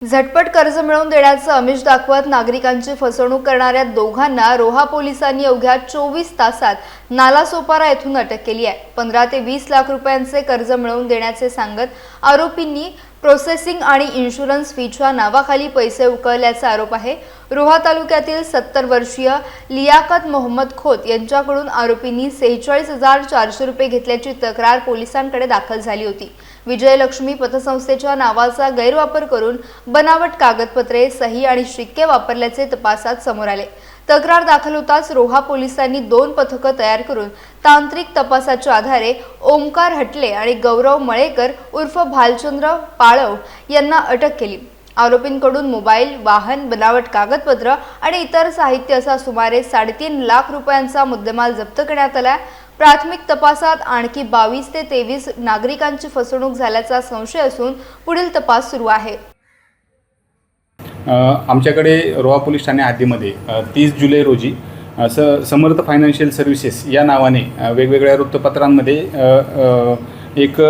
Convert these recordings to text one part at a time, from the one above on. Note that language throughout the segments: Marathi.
झटपट कर्ज मिळवून देण्याचं आमिष दाखवत नागरिकांची फसवणूक करणाऱ्या दोघांना रोहा पोलिसांनी अवघ्या 24 तासात नालासोपारा येथून अटक केली आहे। 15 ते 20 लाख रुपयांचे कर्ज मिळवून देण्याचे सांगत आरोपींनी प्रोसेसिंग आणि इन्शुरन्स फीच्या नावाखाली पैसे उकळल्याचा आरोप आहे। रोहा तालुक्यातील 70 वर्षीय लियाकत मोहम्मद खोत यांच्याकडून आरोपींनी 46,400 रुपये घेतल्याची तक्रार पोलिसांकडे दाखल झाली होती। विजयलक्ष्मी पतसंस्थेच्या नावाचा गैरवापर करून बनावट कागदपत्रे, सही आणि शिक्के वापरल्याचे तपासात समोर आले। तक्रार दाखल होताच रोहा पोलिसांनी 2 पथकं तयार करून तांत्रिक तपासाच्या आधारे ओमकार हटले आणि गौरव मळेकर उर्फ भालचंद्र पाळव यांना अटक केली। आरोपींकडून मोबाईल, वाहन, बनावट कागदपत्र आणि इतर साहित्य असा सुमारे 3.5 लाख रुपयांचा मुद्देमाल जप्त करण्यात आला। प्राथमिक तपासात आणखी 22 ते 23 नागरिकांची फसवणूक झाल्याचा संशय असून पुढील तपास सुरू आहे। आमच्याकडे रोहा पोलीस ठाणे हद्दीमध्ये 30 जुलै रोजी समर्थ फायनान्शियल सर्व्हिसेस या नावाने वेगवेगळ्या वृत्तपत्रांमध्ये एक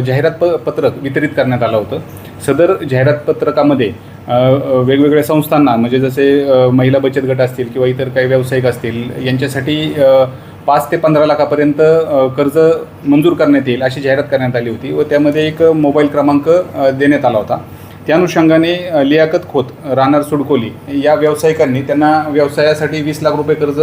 जाहिरात पत्रक वितरित करण्यात आलं होतं। सदर जाहिरात पत्रकामध्ये वेगवेगळ्या संस्थांना म्हणजे जसे महिला बचत गट असतील किंवा इतर काही व्यावसायिक असतील यांच्यासाठी 5 ते 15 लाखापर्यंत कर्ज मंजूर करण्यात येईल अशी जाहिरात करण्यात आली होती व त्यामध्ये एक मोबाईल क्रमांक देण्यात आला होता। त्या अनुषंगाने लियाकत खोत राहणार सुडकोली या व्यावसायिकांनी त्यांना व्यवसायासाठी 20 लाख रुपये कर्ज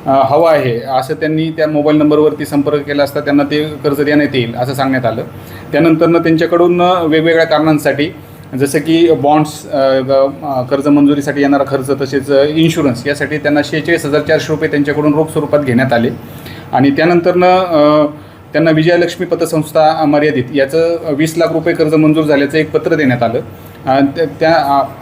हवं आहे असं त्यांनी त्या मोबाईल नंबरवरती संपर्क केला असता त्यांना ते कर्ज देण्यात येईल असं सांगण्यात आलं। त्यानंतरनं त्यांच्याकडून वेगवेगळ्या कारणांसाठी जसं की बॉन्ड्स, कर्ज मंजुरीसाठी येणारा खर्च तसेच इन्शुरन्स यासाठी त्यांना 46,400 रुपये त्यांच्याकडून रोख स्वरूपात घेण्यात आले आणि त्यानंतरनं त्यांना विजयलक्ष्मी पतसंस्था मर्यादित याचं 20 लाख रुपये कर्ज मंजूर झाल्याचं एक पत्र देण्यात आलं। त्या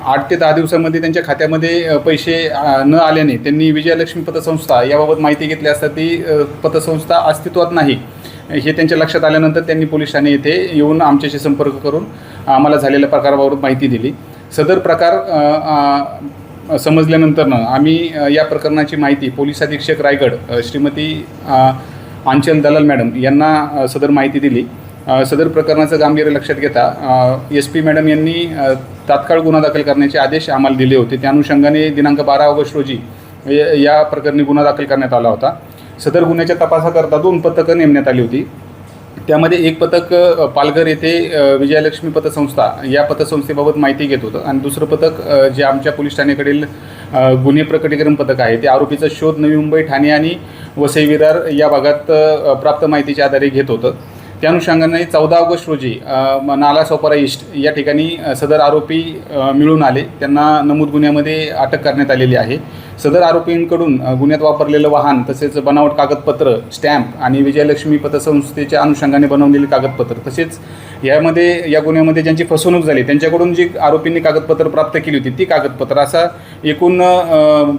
8 ते 10 दिवसांमध्ये त्यांच्या खात्यामध्ये पैसे न आल्याने त्यांनी विजयलक्ष्मी पतसंस्था याबाबत माहिती घेतली असता ती पतसंस्था अस्तित्वात नाही हे त्यांच्या लक्षात आल्यानंतर त्यांनी पोलीस ठाणे येथे येऊन आमच्याशी संपर्क करून आम्हाला झालेल्या प्रकाराबाबत माहिती दिली। सदर प्रकार समजल्यानंतरनं आम्ही या प्रकरणाची माहिती पोलीस अधीक्षक रायगड श्रीमती आंचल दलाल मॅडम यांना सदर माहिती दिली। सदर प्रकरणाचं गांभीर्य लक्षात घेता SP मॅडम यांनी तात्काळ गुन्हा दाखल करण्याचे आदेश आम्हाला दिले होते। त्या अनुषंगाने दिनांक 12 ऑगस्ट रोजी या प्रकरणी गुन्हा दाखल करण्यात आला होता। सदर गुन्ह्याच्या तपासाकरता 2 पथकं नेमण्यात आली होती। त्यामध्ये एक पथक पालघर येथे विजयलक्ष्मी पतसंस्था या पतसंस्थेबाबत माहिती घेत होतं आणि दुसरं पथक जे आमच्या पोलीस ठाण्याकडील गुन्हे प्रकटीकरण पथक आहे ते आरोपीचा शोध नवी मुंबई, ठाणे आणि वसई विरार या भागात प्राप्त माहितीच्या आधारे घेत होतं। त्या अनुषंगाने 14 ऑगस्ट रोजी नालासोपारा ईस्ट या ठिकाणी सदर आरोपी मिळून आले। त्यांना नमूद गुन्ह्यामध्ये अटक करण्यात आलेली आहे। सदर आरोपींकडून गुन्ह्यात वापरलेलं वाहन तसेच बनावट कागदपत्र, स्टॅम्प आणि विजयलक्ष्मी पतसंस्थेच्या अनुषंगाने बनवलेली कागदपत्र तसेच या गुन्ह्यामध्ये ज्यांची फसवणूक झाली त्यांच्याकडून जी आरोपींनी कागदपत्र प्राप्त केली होती ती कागदपत्र असा एकूण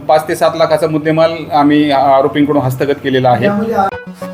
5 ते 7 लाखाचा मुद्देमाल आम्ही आरोपींकडून हस्तगत केलेला आहे।